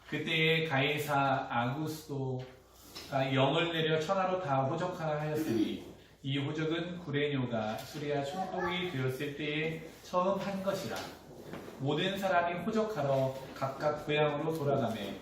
그때에 가이사 아구스도가 영을 내려 천하로 다 호적하라 하였으니 이 호적은 구레뇨가 수리아 총독이 되었을 때에 처음 한 것이라. 모든 사람이 호적하러 각각 고향으로 돌아가매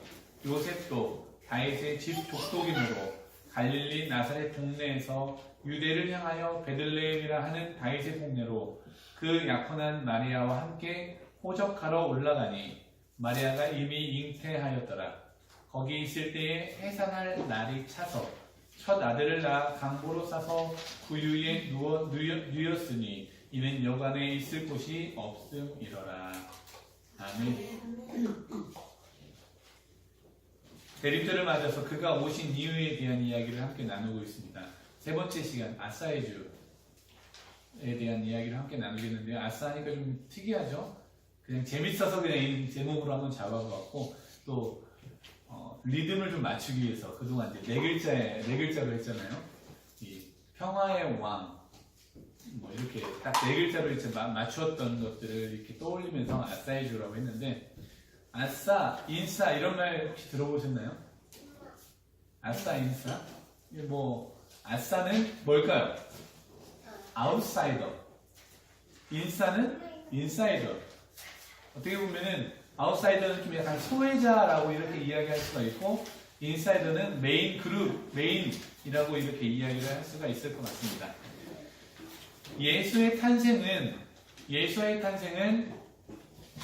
요셉도 다윗의 집 족속이므로 갈릴리 나사렛 동네에서 유대를 향하여 베들레헴이라 하는 다윗의 동네로 그 약혼한 마리아와 함께 호적하러 올라가니 마리아가 이미 잉태하였더라. 거기 있을 때에 해산할 날이 차서 첫 아들을 낳아 강보로 싸서 구유에 누였으니 이는 여관에 있을 곳이 없음이러라. 아멘. 대립절을 맞아서 그가 오신 이유에 대한 이야기를 함께 나누고 있습니다. 세 번째 시간 아사의 주에 대한 이야기를 함께 나누겠는데요. 아사 하니까 좀 특이하죠? 그냥 재밌어서 그냥 이 제목으로 한번 잡아봤고 또 리듬을 좀 맞추기 위해서 그동안 이제 네 글자로 했잖아요. 이 평화의 왕 뭐 이렇게 딱 네 글자로 이제 맞추었던 것들을 이렇게 떠올리면서 아사의 주라고 했는데 아싸, 인싸 이런 말 혹시 들어보셨나요? 아싸, 인싸? 뭐 아싸는 뭘까요? 아웃사이더. 인싸는 인사이더. 어떻게 보면은 아웃사이더는 좀 약간 소외자라고 이렇게 이야기할 수가 있고 인사이더는 메인 그룹, 메인이라고 이렇게 이야기를 할 수가 있을 것 같습니다. 예수의 탄생은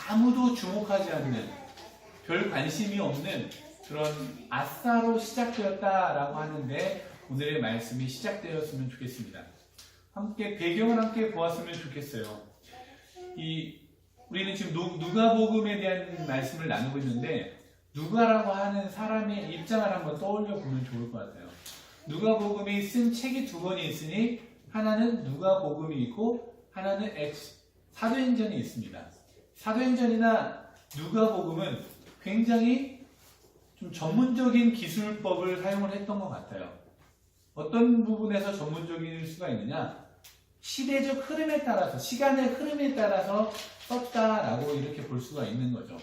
아무도 주목하지 않는 별 관심이 없는 그런 아싸로 시작되었다라고 하는데 오늘의 말씀이 시작되었으면 좋겠습니다. 함께 배경을 함께 보았으면 좋겠어요. 우리는 지금 누가복음에 대한 말씀을 나누고 있는데 누가라고 하는 사람의 입장을 한번 떠올려 보면 좋을 것 같아요. 누가복음이 쓴 책이 두 권이 있으니 하나는 누가복음이 있고 하나는 사도행전이 있습니다. 사도행전이나 누가복음은 굉장히 좀 전문적인 기술법을 사용을 했던 것 같아요. 어떤 부분에서 전문적일 수가 있느냐? 시대적 흐름에 따라서, 시간의 흐름에 따라서 썼다라고 이렇게 볼 수가 있는 거죠.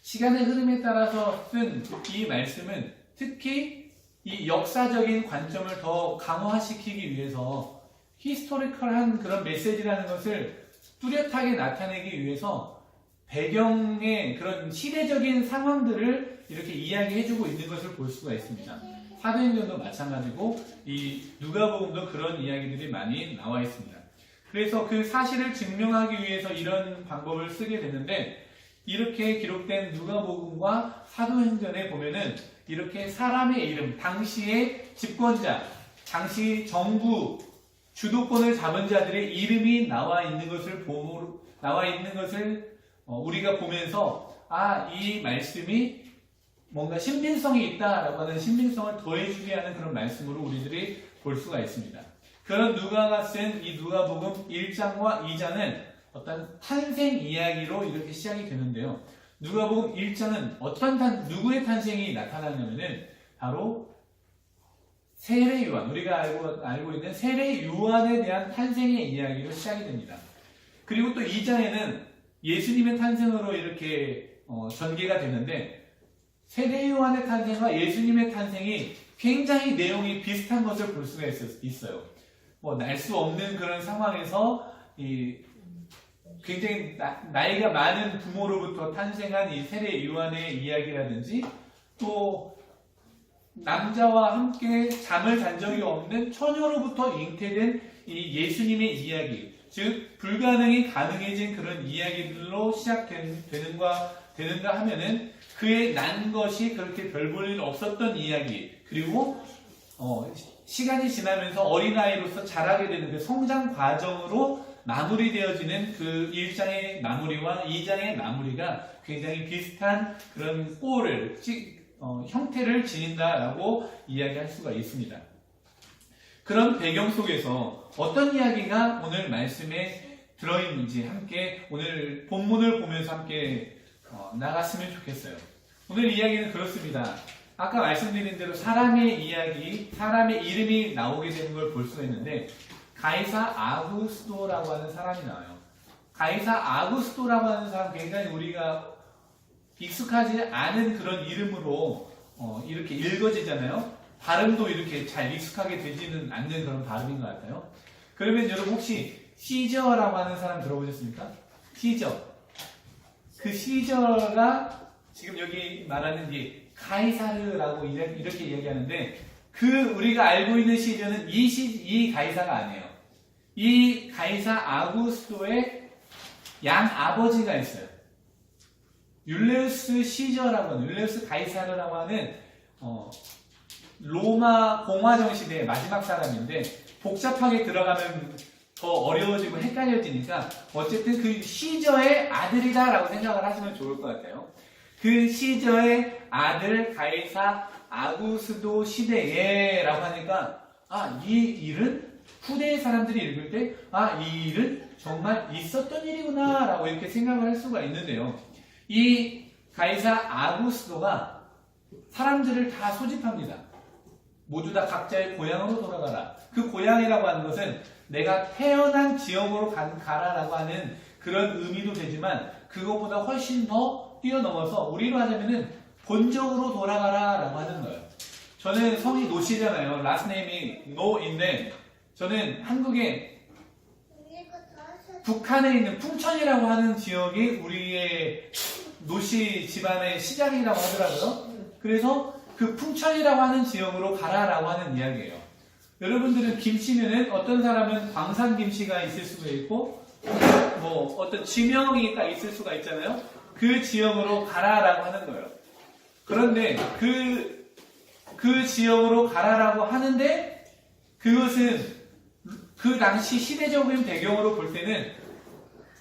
시간의 흐름에 따라서 쓴 이 말씀은 특히 이 역사적인 관점을 더 강화시키기 위해서 히스토리컬한 그런 메시지라는 것을 뚜렷하게 나타내기 위해서 배경의 그런 시대적인 상황들을 이렇게 이야기해주고 있는 것을 볼 수가 있습니다. 사도행전도 마찬가지고 이 누가복음도 그런 이야기들이 많이 나와 있습니다. 그래서 그 사실을 증명하기 위해서 이런 방법을 쓰게 되는데 이렇게 기록된 누가복음과 사도행전에 보면은 이렇게 사람의 이름, 당시의 집권자, 당시 정부 주도권을 잡은 자들의 이름이 나와 있는 것을 우리가 보면서 이 말씀이 뭔가 신빙성이 있다라고 하는 신빙성을 더해주게 하는 그런 말씀으로 우리들이 볼 수가 있습니다. 그런 누가가 쓴 이 누가복음 1장과 2장은 어떤 탄생 이야기로 이렇게 시작이 되는데요. 누가복음 1장은 누구의 탄생이 나타나냐면은 바로 세례 요한, 우리가 알고 있는 세례 요한에 대한 탄생의 이야기로 시작이 됩니다. 그리고 또 2장에는 예수님의 탄생으로 이렇게 전개가 되는데 세례 요한의 탄생과 예수님의 탄생이 굉장히 내용이 비슷한 것을 볼 수가 있어요. 날 수 없는 그런 상황에서 굉장히 나이가 많은 부모로부터 탄생한 이 세례 요한의 이야기라든지 또 남자와 함께 잠을 잔 적이 없는 처녀로부터 잉태된 이 예수님의 이야기, 즉 불가능이 가능해진 그런 이야기들로 시작되는가 하면은 그의 난 것이 그렇게 별 볼 일 없었던 이야기, 그리고 시간이 지나면서 어린아이로서 자라게 되는 그 성장 과정으로 마무리되어지는 그 1장의 마무리와 2장의 마무리가 굉장히 비슷한 그런 꼴을, 형태를 지닌다라고 이야기할 수가 있습니다. 그런 배경 속에서 어떤 이야기가 오늘 말씀에 들어있는지 함께 오늘 본문을 보면서 함께 나갔으면 좋겠어요. 오늘 이야기는 그렇습니다. 아까 말씀드린 대로 사람의 이야기, 사람의 이름이 나오게 되는 걸 볼 수가 있는데 가이사 아구스도라고 하는 사람이 나와요. 가이사 아구스도라고 하는 사람 굉장히 우리가 익숙하지 않은 그런 이름으로 이렇게 읽어지잖아요. 발음도 이렇게 잘 익숙하게 되지는 않는 그런 발음인 것 같아요. 그러면 여러분 혹시 시저라고 하는 사람 들어보셨습니까? 시저. 그 시저가 지금 여기 말하는 게 가이사르라고 이렇게 얘기하는데 그 우리가 알고 있는 시저는 이 가이사가 아니에요. 이 가이사 아구스토의 양 아버지가 있어요. 율리우스 시저라고 하는 율리우스 가이사르라고 하는 로마 공화정 시대의 마지막 사람인데 복잡하게 들어가면 더 어려워지고 헷갈려지니까 어쨌든 그 시저의 아들이다라고 생각을 하시면 좋을 것 같아요. 그 시저의 아들 가이사 아구스도 시대에라고 하니까 이 일은 후대의 사람들이 읽을 때 이 일은 정말 있었던 일이구나 라고 이렇게 생각을 할 수가 있는데요. 이 가이사 아구스도가 사람들을 다 소집합니다. 모두 다 각자의 고향으로 돌아가라. 그 고향이라고 하는 것은 내가 태어난 지역으로 가라라고 하는 그런 의미도 되지만 그것보다 훨씬 더 뛰어넘어서 우리로 하자면은 본적으로 돌아가라라고 하는 거예요. 저는 성이 노씨잖아요. 라스트 네임이 노인데 저는 한국에 북한에 있는 풍천이라고 하는 지역이 우리의 노씨 집안의 시작이라고 하더라고요. 그래서 그 풍천이라고 하는 지역으로 가라라고 하는 이야기예요. 여러분들은 김씨면은 어떤 사람은 광산김씨가 있을 수가 있고 뭐 어떤 지명이가 있을 수가 있잖아요. 그 지역으로 가라라고 하는 거예요. 그런데 그 지역으로 가라라고 하는데 그것은 그 당시 시대적인 배경으로 볼 때는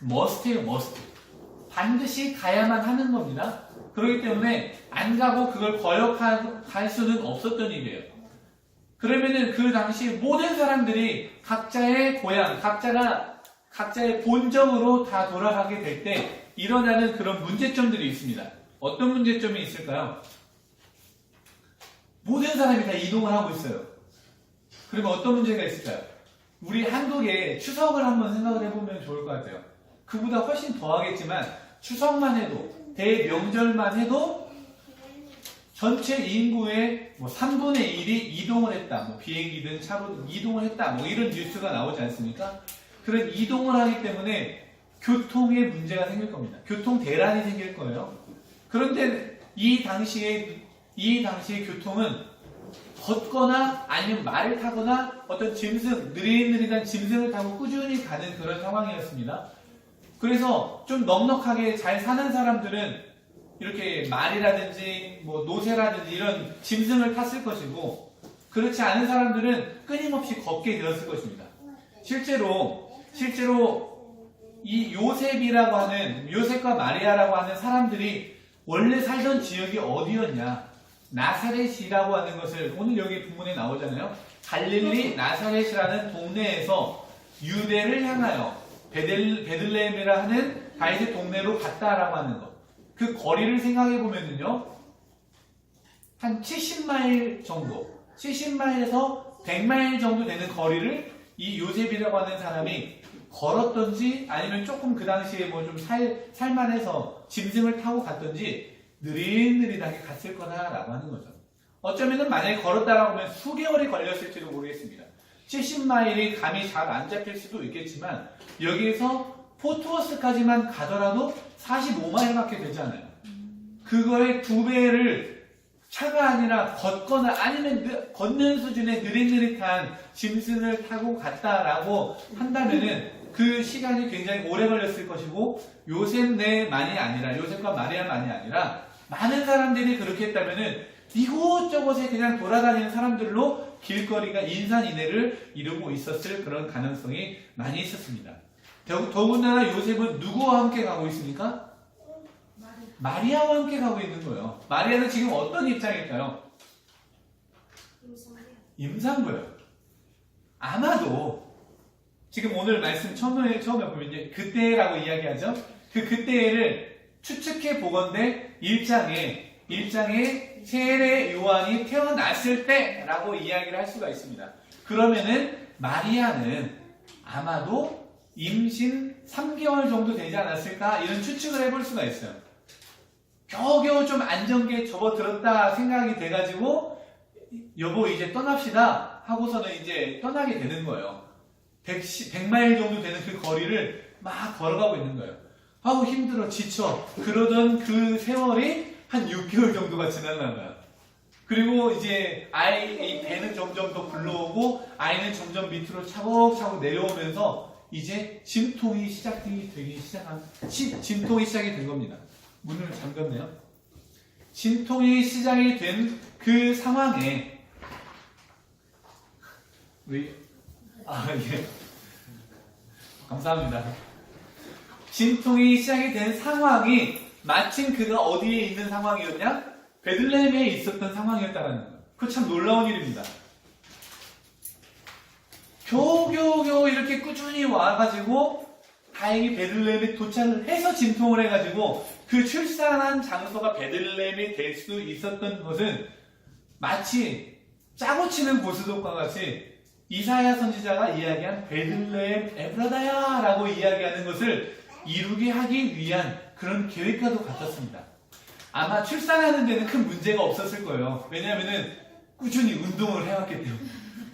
머스트예요, 머스트. 반드시 가야만 하는 겁니다. 그렇기 때문에 안 가고 그걸 거역할 수는 없었던 일이에요. 그러면은 그 당시 모든 사람들이 각자의 고향, 각자의 본적으로 다 돌아가게 될 때 일어나는 그런 문제점들이 있습니다. 어떤 문제점이 있을까요? 모든 사람이 다 이동을 하고 있어요. 그러면 어떤 문제가 있을까요? 우리 한국의 추석을 한번 생각을 해보면 좋을 것 같아요. 그보다 훨씬 더 하겠지만 추석만 해도 대명절만 해도 전체 인구의 3분의 1이 이동을 했다. 비행기든 차로 이동을 했다. 이런 뉴스가 나오지 않습니까? 그런 이동을 하기 때문에 교통에 문제가 생길 겁니다. 교통 대란이 생길 거예요. 그런데 이 당시의 교통은 걷거나 아니면 말을 타거나 어떤 짐승, 느릿느릿한 짐승을 타고 꾸준히 가는 그런 상황이었습니다. 그래서 좀 넉넉하게 잘 사는 사람들은 이렇게 말이라든지 노새라든지 이런 짐승을 탔을 것이고 그렇지 않은 사람들은 끊임없이 걷게 되었을 것입니다. 실제로 이 요셉과 마리아라고 하는 사람들이 원래 살던 지역이 어디였냐? 나사렛이라고 하는 것을 오늘 여기 본문에 나오잖아요. 갈릴리 나사렛이라는 동네에서 유대를 향하여 베들레헴이라 하는 다윗의 동네로 갔다라고 하는 것. 그 거리를 생각해 보면은요, 한 70마일 정도, 70마일에서 100마일 정도 되는 거리를 이 요셉이라고 하는 사람이 걸었던지 아니면 조금 그 당시에 좀 살만해서 짐승을 타고 갔던지 느릿느릿하게 갔을 거다라고 하는 거죠. 어쩌면은 만약에 걸었다라고 하면 수개월이 걸렸을지도 모르겠습니다. 70마일이 감이 잘 안 잡힐 수도 있겠지만 여기에서 포트워스까지만 가더라도 45마일밖에 되지 않아요. 그거의 2배를 차가 아니라 걷거나 아니면 걷는 수준의 느릿느릿한 짐승을 타고 갔다라고 한다면은 그 시간이 굉장히 오래 걸렸을 것이고 요셉과 마리아만이 아니라 많은 사람들이 그렇게 했다면은 이곳저곳에 그냥 돌아다니는 사람들로 길거리가 인산인해를 이루고 있었을 그런 가능성이 많이 있었습니다. 더군다나 요셉은 누구와 함께 가고 있습니까? 마리아와 함께 가고 있는 거예요. 마리아는 지금 어떤 입장일까요? 임산부예요. 아마도 지금 오늘 말씀 처음에 보면 이제 그때라고 이야기하죠. 그때를 추측해 보건대 1장에 세례 요한이 태어났을 때라고 이야기를 할 수가 있습니다. 그러면은 마리아는 아마도 임신 3개월 정도 되지 않았을까 이런 추측을 해볼 수가 있어요. 겨우겨우 좀 안정기에 접어들었다 생각이 돼가지고 여보 이제 떠납시다 하고서는 이제 떠나게 되는 거예요. 100마일 정도 되는 그 거리를 막 걸어가고 있는 거예요. 아우 힘들어 지쳐 그러던 그 세월이 한 6개월 정도가 지나는 거야. 그리고 이제 이 배는 점점 더 굴러오고 아이는 점점 밑으로 차곡차곡 내려오면서 이제 진통이 시작이 된 겁니다. 문을 잠갔네요. 진통이 시작이 된 그 상황에 예. 감사합니다. 진통이 시작이 된 상황이 마침 그가 어디에 있는 상황이었냐? 베들레헴에 있었던 상황이었다는 거예요. 그거 참 놀라운 일입니다. 겨우겨우 이렇게 꾸준히 와가지고 다행히 베들레헴에 도착을 해서 진통을 해가지고 그 출산한 장소가 베들레헴이 될 수 있었던 것은 마치 짜고 치는 보스독과 같이 이사야 선지자가 이야기한 베들레헴 에브라다야 라고 이야기하는 것을 이루게 하기 위한 그런 계획과도 같았습니다. 아마 출산하는 데는 큰 문제가 없었을 거예요. 왜냐하면 꾸준히 운동을 해왔기 때문에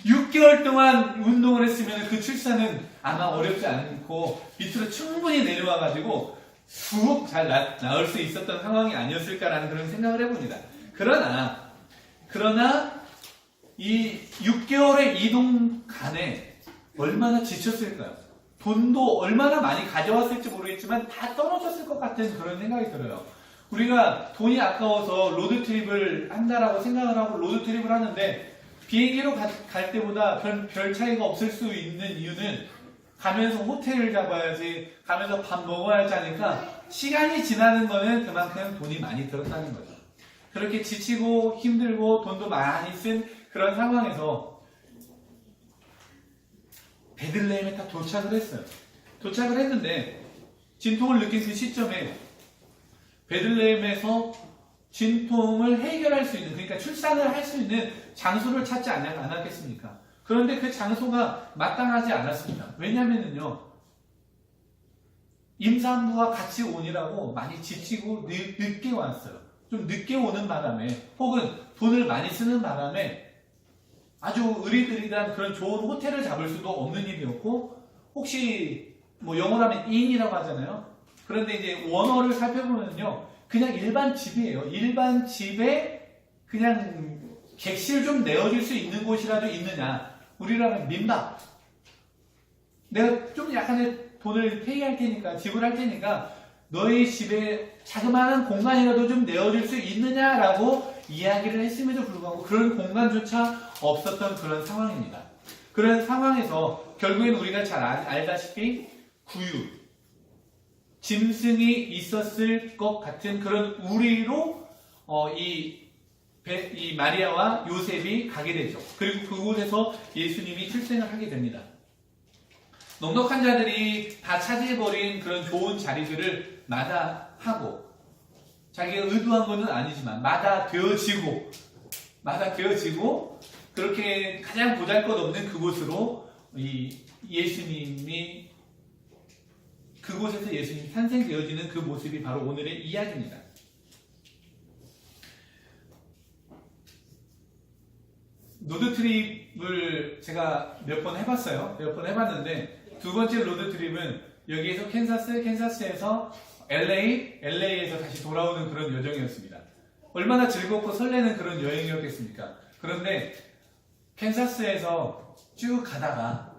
6개월 동안 운동을 했으면 그 출산은 아마 어렵지 않고 밑으로 충분히 내려와가지고 쑥 잘 나을 수 있었던 상황이 아니었을까라는 그런 생각을 해봅니다. 그러나 이 6개월의 이동간에 얼마나 지쳤을까요? 돈도 얼마나 많이 가져왔을지 모르겠지만 다 떨어졌을 것 같은 그런 생각이 들어요. 우리가 돈이 아까워서 로드트립을 한다라고 생각을 하고 로드트립을 하는데 비행기로 갈 때보다 별 차이가 없을 수 있는 이유는 가면서 호텔을 잡아야지, 가면서 밥 먹어야지 하니까 시간이 지나는 거는 그만큼 돈이 많이 들었다는 거죠. 그렇게 지치고 힘들고 돈도 많이 쓴 그런 상황에서 베들레헴에 딱 도착을 했어요. 도착을 했는데 진통을 느낀 그 시점에 베들레헴에서 진통을 해결할 수 있는, 그러니까 출산을 할 수 있는 장소를 찾지 않았겠습니까? 그런데 그 장소가 마땅하지 않았습니다. 왜냐면은요, 임산부와 같이 오니라고 많이 지치고 늦게 왔어요. 좀 늦게 오는 바람에, 혹은 돈을 많이 쓰는 바람에 아주 으리으리한 그런 좋은 호텔을 잡을 수도 없는 일이었고, 혹시 뭐 영어로 하면 인이라고 하잖아요. 그런데 이제 원어를 살펴보면요, 그냥 일반 집이에요. 일반 집에 그냥 객실 좀 내어줄 수 있는 곳이라도 있느냐. 우리라면 민박. 내가 좀 약간의 돈을 페이할 테니까, 지불할 테니까 너희 집에 자그마한 공간이라도 좀 내어줄 수 있느냐라고 이야기를 했음에도 불구하고 그런 공간조차 없었던 그런 상황입니다. 그런 상황에서 결국엔 우리가 잘 알다시피 구유, 짐승이 있었을 것 같은 그런 우리로 이 마리아와 요셉이 가게 되죠. 그리고 그곳에서 예수님이 출생을 하게 됩니다. 넉넉한 자들이 다 차지해버린 그런 좋은 자리들을 마다하고, 자기가 의도한 것은 아니지만 마다되어지고 그렇게 가장 보잘것없는 그곳으로 그곳에서 예수님이 탄생되어지는 그 모습이 바로 오늘의 이야기입니다. 로드트립을 제가 몇 번 해봤어요. 몇 번 해봤는데 두 번째 로드트립은 여기에서 캔사스에서 LA에서 다시 돌아오는 그런 여정이었습니다. 얼마나 즐겁고 설레는 그런 여행이었겠습니까? 그런데 캔사스에서 쭉 가다가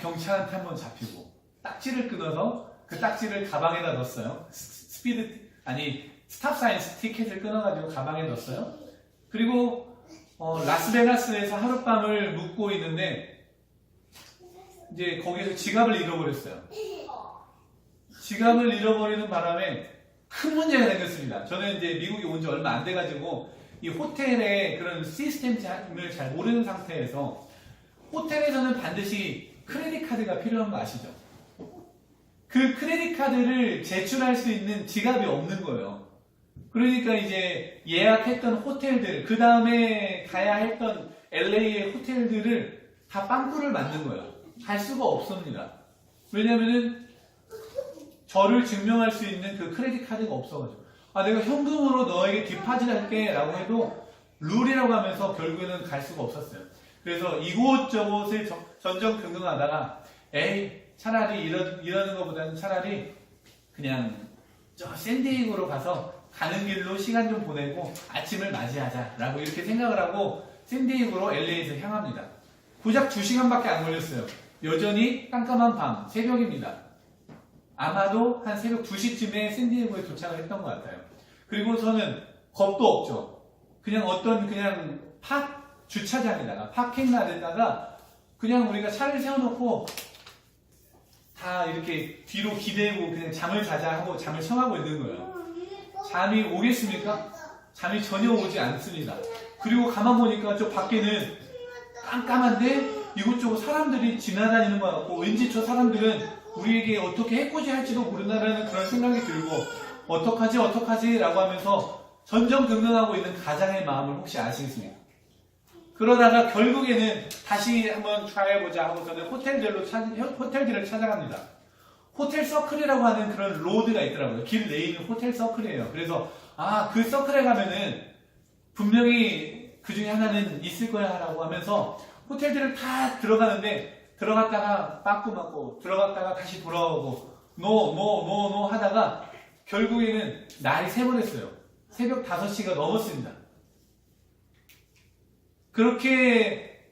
경찰한테 한번 잡히고 딱지를 끊어서 그 딱지를 가방에다 넣었어요. 스탑사인 티켓을 끊어가지고 가방에 넣었어요. 그리고 라스베가스에서 하룻밤을 묵고 있는데 이제 거기서 지갑을 잃어버렸어요. 지갑을 잃어버리는 바람에 큰 문제가 생겼습니다. 저는 이제 미국에 온 지 얼마 안 돼가지고 이 호텔의 그런 시스템을 잘 모르는 상태에서, 호텔에서는 반드시 크레딧 카드가 필요한 거 아시죠? 그 크레딧 카드를 제출할 수 있는 지갑이 없는 거예요. 그러니까 이제 예약했던 호텔들, 그 다음에 가야 했던 LA의 호텔들을 다 빵꾸를 맞는 거예요. 갈 수가 없습니다. 왜냐면은 저를 증명할 수 있는 그 크레딧 카드가 없어가지고 내가 현금으로 너에게 디파짓 할게 라고 해도 룰이라고 하면서 결국에는 갈 수가 없었어요. 그래서 이곳저곳을 전전긍긍하다가 차라리 이러는 것보다는 차라리 그냥 저 샌디에이고로 가서 가는 길로 시간 좀 보내고 아침을 맞이하자 라고 이렇게 생각을 하고 샌디에이고로 LA에서 향합니다. 고작 2시간밖에 안 걸렸어요. 여전히 깜깜한 밤, 새벽입니다. 아마도 한 새벽 2시쯤에 샌디에이고에 도착을 했던 것 같아요. 그리고서는 겁도 없죠. 그냥 그냥 주차장에다가 파킹란에다가 그냥 우리가 차를 세워놓고 다 이렇게 뒤로 기대고 그냥 잠을 자자 하고 잠을 청하고 있는 거예요. 잠이 오겠습니까? 잠이 전혀 오지 않습니다. 그리고 가만 보니까 저 밖에는 깜깜한데 이곳저곳 사람들이 지나다니는 것 같고 왠지 저 사람들은 우리에게 어떻게 해코지 할지도 모른다는 그런 생각이 들고 어떡하지 라고 하면서 전전긍긍하고 있는 가장의 마음을 혹시 아시겠습니까? 그러다가 결국에는 다시 한번 트라이해보자 하고서는 호텔들을 찾아갑니다. 호텔 서클이라고 하는 그런 로드가 있더라고요. 길 내에 있는 호텔 서클이에요. 그래서 그 서클에 가면은 분명히 그 중에 하나는 있을 거야 라고 하면서 호텔들을 다 들어가는데 들어갔다가 빠꾸 맞고 들어갔다가 다시 돌아오고 노 하다가 결국에는 날이 새버렸어요. 새벽 5시가 넘었습니다. 그렇게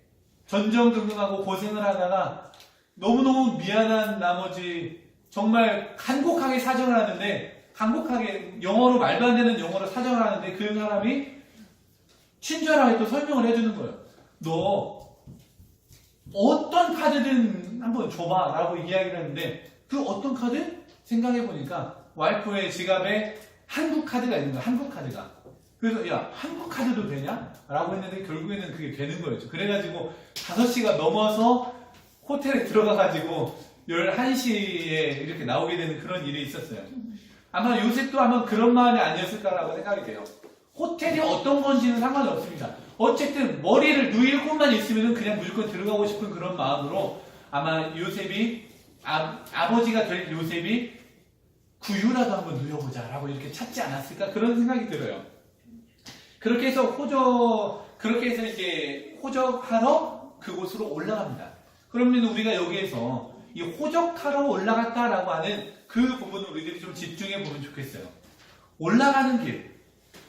전전긍긍하고 고생을 하다가 너무너무 미안한 나머지 정말 간곡하게 사정을 하는데 간곡하게 영어로 말도 안 되는 영어로 사정을 하는데 그 사람이 친절하게 또 설명을 해주는 거예요. 너 어떤 카드든 한번 줘봐 라고 이야기를 했는데 그 어떤 카드? 생각해보니까 와이프의 지갑에 한국 카드가 있는 거야. 한국 카드가. 그래서 야 한국 카드도 되냐? 라고 했는데 결국에는 그게 되는 거였죠. 그래가지고 5시가 넘어서 호텔에 들어가가지고 11시에 이렇게 나오게 되는 그런 일이 있었어요. 아마 요셉도 아마 그런 마음이 아니었을까라고 생각이 돼요. 호텔이 어떤 건지는 상관이 없습니다. 어쨌든 머리를 누일 곳만 있으면 그냥 무조건 들어가고 싶은 그런 마음으로 아마 요셉이 아버지가 될 요셉이 구유라도 한번 누려보자 라고 이렇게 찾지 않았을까 그런 생각이 들어요. 그렇게 해서 이제 호적하러 그곳으로 올라갑니다. 그러면 우리가 여기에서 이 호적하러 올라갔다라고 하는 그 부분을 우리들이 좀 집중해 보면 좋겠어요. 올라가는 길.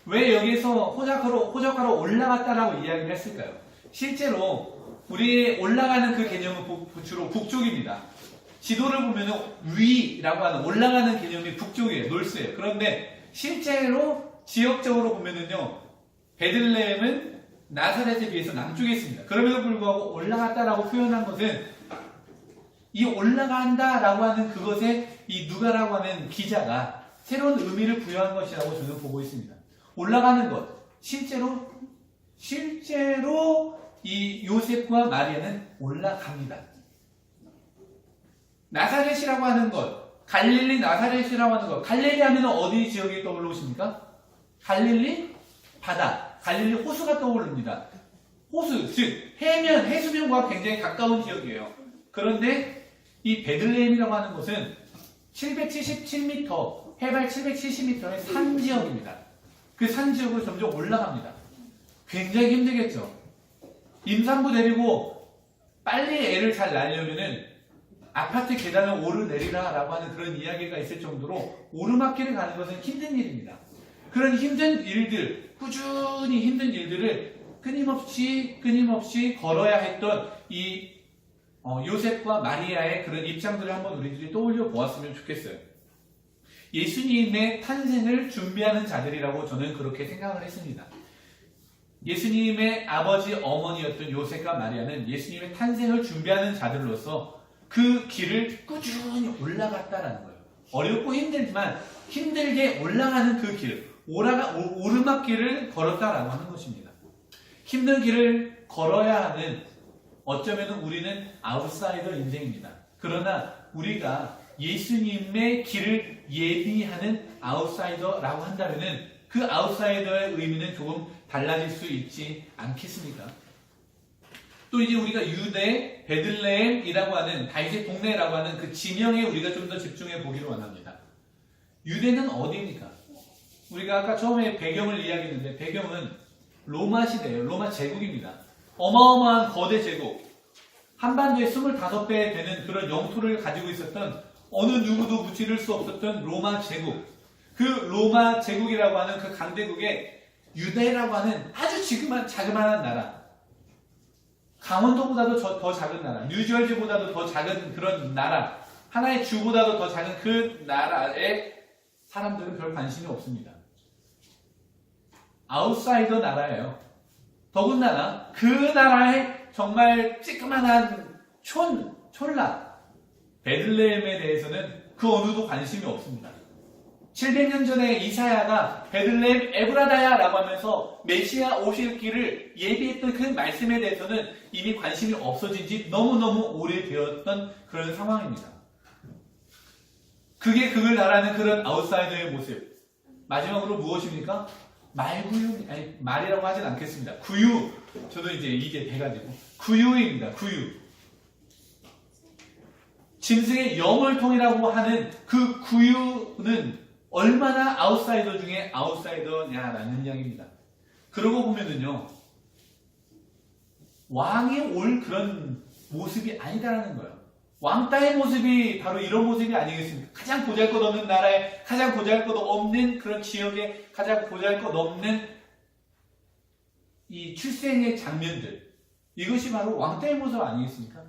왜 여기서 호적하러 올라갔다라고 이야기를 했을까요? 실제로 우리 올라가는 그 개념은 주로 북쪽입니다. 지도를 보면 위라고 하는 올라가는 개념이 북쪽이에요. 놀스예요. 그런데 실제로 지역적으로 보면은요. 베들레헴은 나사렛에 비해서 남쪽에 있습니다. 그럼에도 불구하고 올라갔다라고 표현한 것은 이 올라간다라고 하는 그것에 이 누가라고 하는 기자가 새로운 의미를 부여한 것이라고 저는 보고 있습니다. 올라가는 것. 실제로 이 요셉과 마리아는 올라갑니다. 나사렛이라고 하는 것, 갈릴리 나사렛이라고 하는 것, 갈릴리 하면 어디 지역이 떠올라오십니까? 갈릴리 바다, 갈릴리 호수가 떠오릅니다. 호수, 즉 해수면과 굉장히 가까운 지역이에요. 그런데 이 베들레헴이라고 하는 곳은 777m, 해발 770m의 산 지역입니다. 그 산 지역으로 점점 올라갑니다. 굉장히 힘들겠죠. 임산부 데리고 빨리 애를 잘 낳으려면은 아파트 계단을 오르내리라 라고 하는 그런 이야기가 있을 정도로 오르막길을 가는 것은 힘든 일입니다. 그런 힘든 일들, 꾸준히 힘든 일들을 끊임없이 걸어야 했던 이 요셉과 마리아의 그런 입장들을 한번 우리들이 떠올려 보았으면 좋겠어요. 예수님의 탄생을 준비하는 자들이라고 저는 그렇게 생각을 했습니다. 예수님의 아버지 어머니였던 요셉과 마리아는 예수님의 탄생을 준비하는 자들로서 그 길을 꾸준히 올라갔다라는 거예요. 어렵고 힘들지만 힘들게 올라가는 그 길, 오르막길을 걸었다라고 하는 것입니다. 힘든 길을 걸어야 하는 어쩌면 우리는 아웃사이더 인생입니다. 그러나 우리가 예수님의 길을 예비하는 아웃사이더라고 한다면 그 아웃사이더의 의미는 조금 달라질 수 있지 않겠습니까? 또 이제 우리가 유대 베들레헴이라고 하는 다윗의 동네라고 하는 그 지명에 우리가 좀 더 집중해 보기를 원합니다. 유대는 어디입니까? 우리가 아까 처음에 배경을 이야기했는데 배경은 로마 시대예요. 로마 제국입니다. 어마어마한 거대 제국. 한반도의 25배 되는 그런 영토를 가지고 있었던 어느 누구도 무찌를 수 없었던 로마 제국. 그 로마 제국이라고 하는 그 강대국에 유대라고 하는 아주 자그마한 나라. 강원도보다도 더 작은 나라. 뉴저지보다도 더 작은 그런 나라. 하나의 주보다도 더 작은 그 나라에 사람들은 별 관심이 없습니다. 아웃사이더 나라예요. 더군다나 그 나라의 정말 찌끄만한 촌라 베들레헴에 대해서는 그 어느도 관심이 없습니다. 700년 전에 이사야가 베들레헴 에브라다야라고 하면서 메시아 오실 길을 예비했던 그 말씀에 대해서는 이미 관심이 없어진 지 너무너무 오래되었던 그런 상황입니다. 그게 그걸 말하는 그런 아웃사이더의 모습. 마지막으로 무엇입니까? 말구유, 아니 말이라고 하진 않겠습니다. 구유. 저도 이제 돼가지고 구유입니다. 구유. 짐승의 영월통이라고 하는 그 구유는 얼마나 아웃사이더 중에 아웃사이더냐라는 이야기입니다. 그러고 보면은요, 왕이 올 그런 모습이 아니다라는 거예요. 왕따의 모습이 바로 이런 모습이 아니겠습니까? 가장 보잘것없는 나라에 가장 보잘것없는 그런 지역에 가장 보잘것없는 이 출생의 장면들, 이것이 바로 왕따의 모습 아니겠습니까?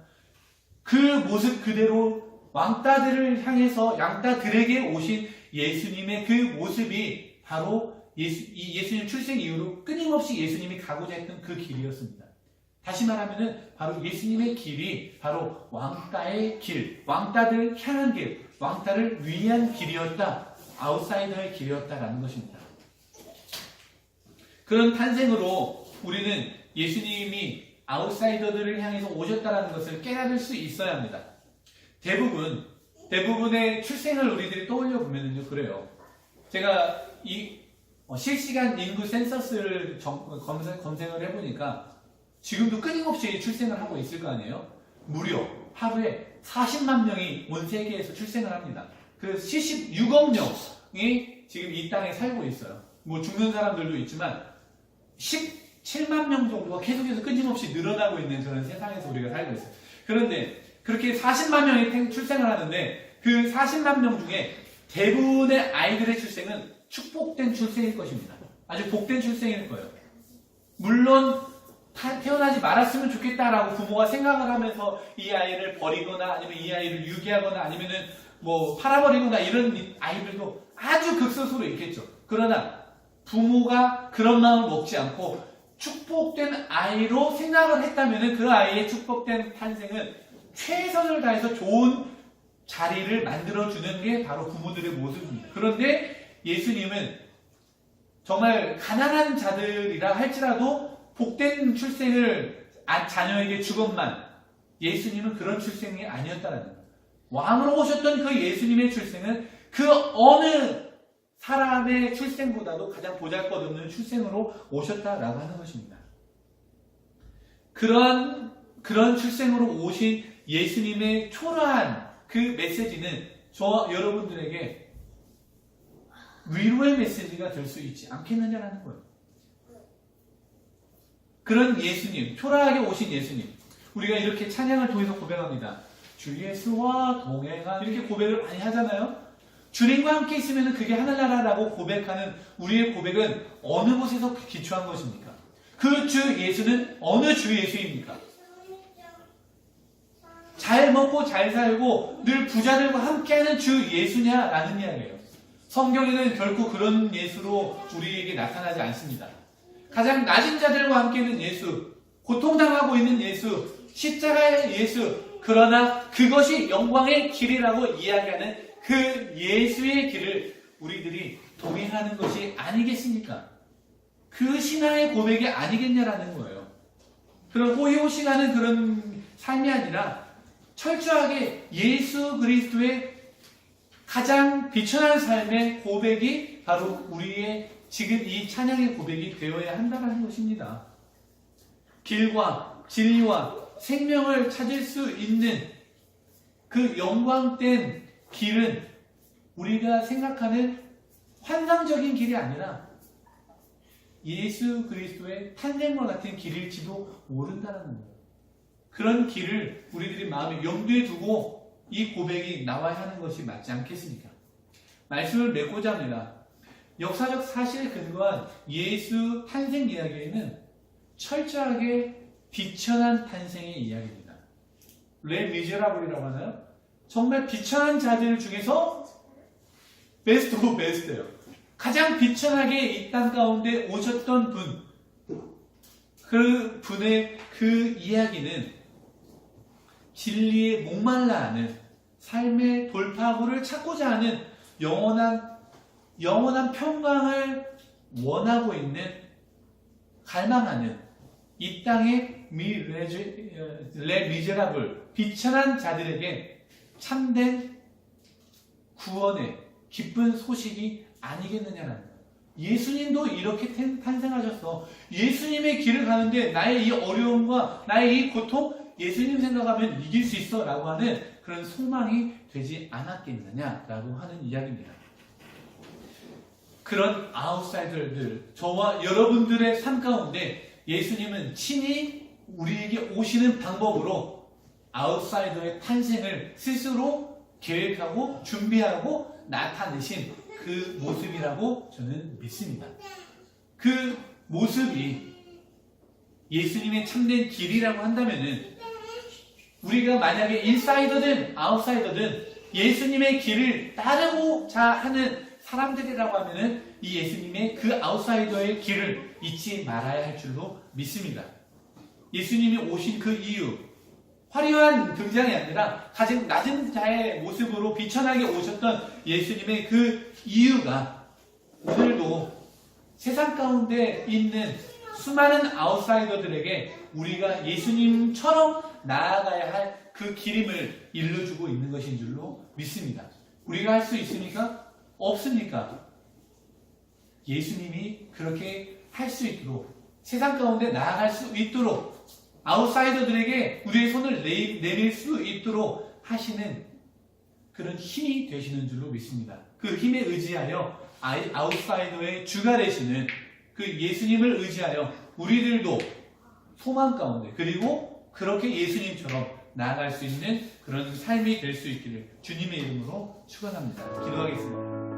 그 모습 그대로 왕따들을 향해서 양따들에게 오신 예수님의 그 모습이 바로 예수님 출생 이후로 끊임없이 예수님이 가고자 했던 그 길이었습니다. 다시 말하면은 바로 예수님의 길이 바로 왕따의 길, 왕따들 향한 길, 왕따를 위한 길이었다. 아웃사이더의 길이었다라는 것입니다. 그런 탄생으로 우리는 예수님이 아웃사이더들을 향해서 오셨다라는 것을 깨달을 수 있어야 합니다. 대부분의 출생을 우리들이 떠올려 보면은요, 그래요. 제가 실시간 인구 센서스를 검색을 해보니까 지금도 끊임없이 출생을 하고 있을 거 아니에요? 무려 하루에 40만 명이 온 세계에서 출생을 합니다. 그래서 76억 명이 지금 이 땅에 살고 있어요. 뭐 죽는 사람들도 있지만 17만 명 정도가 계속해서 끊임없이 늘어나고 있는 그런 세상에서 우리가 살고 있어요. 그런데 그렇게 40만 명이 출생을 하는데 그 40만 명 중에 대부분의 아이들의 출생은 축복된 출생일 것입니다. 아주 복된 출생일 거예요. 물론 태어나지 말았으면 좋겠다라고 부모가 생각을 하면서 이 아이를 버리거나 아니면 이 아이를 유기하거나 아니면은 뭐 팔아버리거나 이런 아이들도 아주 극소수로 있겠죠. 그러나 부모가 그런 마음을 먹지 않고 축복된 아이로 생각을 했다면은 그 아이의 축복된 탄생은 최선을 다해서 좋은 자리를 만들어주는 게 바로 부모들의 모습입니다. 그런데 예수님은 정말 가난한 자들이라 할지라도 복된 출생을 자녀에게 주건만 예수님은 그런 출생이 아니었다라는 거예요. 왕으로 오셨던 그 예수님의 출생은 그 어느 사람의 출생보다도 가장 보잘것없는 출생으로 오셨다라고 하는 것입니다. 그런 출생으로 오신 예수님의 초라한 그 메시지는 저와 여러분들에게 위로의 메시지가 될 수 있지 않겠느냐라는 거예요. 그런 예수님, 초라하게 오신 예수님, 우리가 이렇게 찬양을 통해서 고백합니다. 주 예수와 동행한, 이렇게 고백을 많이 하잖아요. 주님과 함께 있으면 그게 하늘나라라고 고백하는 우리의 고백은 어느 곳에서 기초한 것입니까? 그 주 예수는 어느 주 예수입니까? 잘 먹고 잘 살고 늘 부자들과 함께하는 주 예수냐라는 이야기예요. 성경에는 결코 그런 예수로 우리에게 나타나지 않습니다. 가장 낮은 자들과 함께하는 예수, 고통당하고 있는 예수, 십자가의 예수, 그러나 그것이 영광의 길이라고 이야기하는 그 예수의 길을 우리들이 동행하는 것이 아니겠습니까? 그 신앙의 고백이 아니겠냐라는 거예요. 그런 호의호식하는 그런 삶이 아니라 철저하게 예수 그리스도의 가장 비천한 삶의 고백이 바로 우리의 지금 이 찬양의 고백이 되어야 한다는 것입니다. 길과 진리와 생명을 찾을 수 있는 그 영광된 길은 우리가 생각하는 환상적인 길이 아니라 예수 그리스도의 탄생과 같은 길일지도 모른다는 거예요. 그런 길을 우리들이 마음에 염두에 두고 이 고백이 나와야 하는 것이 맞지 않겠습니까? 말씀을 맺고자 합니다. 역사적 사실에 근거한 예수 탄생 이야기에는 철저하게 비천한 탄생의 이야기입니다. 레 미제라블이라고 하나요? 정말 비천한 자들 중에서 베스트 오브 베스트예요. 가장 비천하게 이 땅 가운데 오셨던 분, 그 분의 그 이야기는 진리에 목말라 하는 삶의 돌파구를 찾고자 하는 영원한 평강을 원하고 있는, 갈망하는 이 땅의 레 미제라블 비천한 자들에게 참된 구원의 기쁜 소식이 아니겠느냐는 거예요. 예수님도 이렇게 탄생하셨어. 예수님의 길을 가는데 나의 이 어려움과 나의 이 고통, 예수님 생각하면 이길 수 있어 라고 하는 그런 소망이 되지 않았겠느냐라고 하는 이야기입니다. 그런 아웃사이더들, 저와 여러분들의 삶 가운데 예수님은 친히 우리에게 오시는 방법으로 아웃사이더의 탄생을 스스로 계획하고 준비하고 나타내신 그 모습이라고 저는 믿습니다. 그 모습이 예수님의 참된 길이라고 한다면은 우리가 만약에 인사이더든 아웃사이더든 예수님의 길을 따르고자 하는 사람들이라고 하면은 이 예수님의 그 아웃사이더의 길을 잊지 말아야 할 줄로 믿습니다. 예수님이 오신 그 이유, 화려한 등장이 아니라 가장 낮은 자의 모습으로 비천하게 오셨던 예수님의 그 이유가 오늘도 세상 가운데 있는 수많은 아웃사이더들에게 우리가 예수님처럼 나아가야 할 그 기림을 일러주고 있는 것인 줄로 믿습니다. 우리가 할 수 있습니까? 없습니까? 예수님이 그렇게 할 수 있도록, 세상 가운데 나아갈 수 있도록, 아웃사이더들에게 우리의 손을 내밀 수 있도록 하시는 그런 힘이 되시는 줄로 믿습니다. 그 힘에 의지하여 아웃사이더의 주가 되시는 그 예수님을 의지하여 우리들도 소망 가운데, 그리고 그렇게 예수님처럼 나아갈 수 있는 그런 삶이 될 수 있기를 주님의 이름으로 축원합니다. 기도하겠습니다.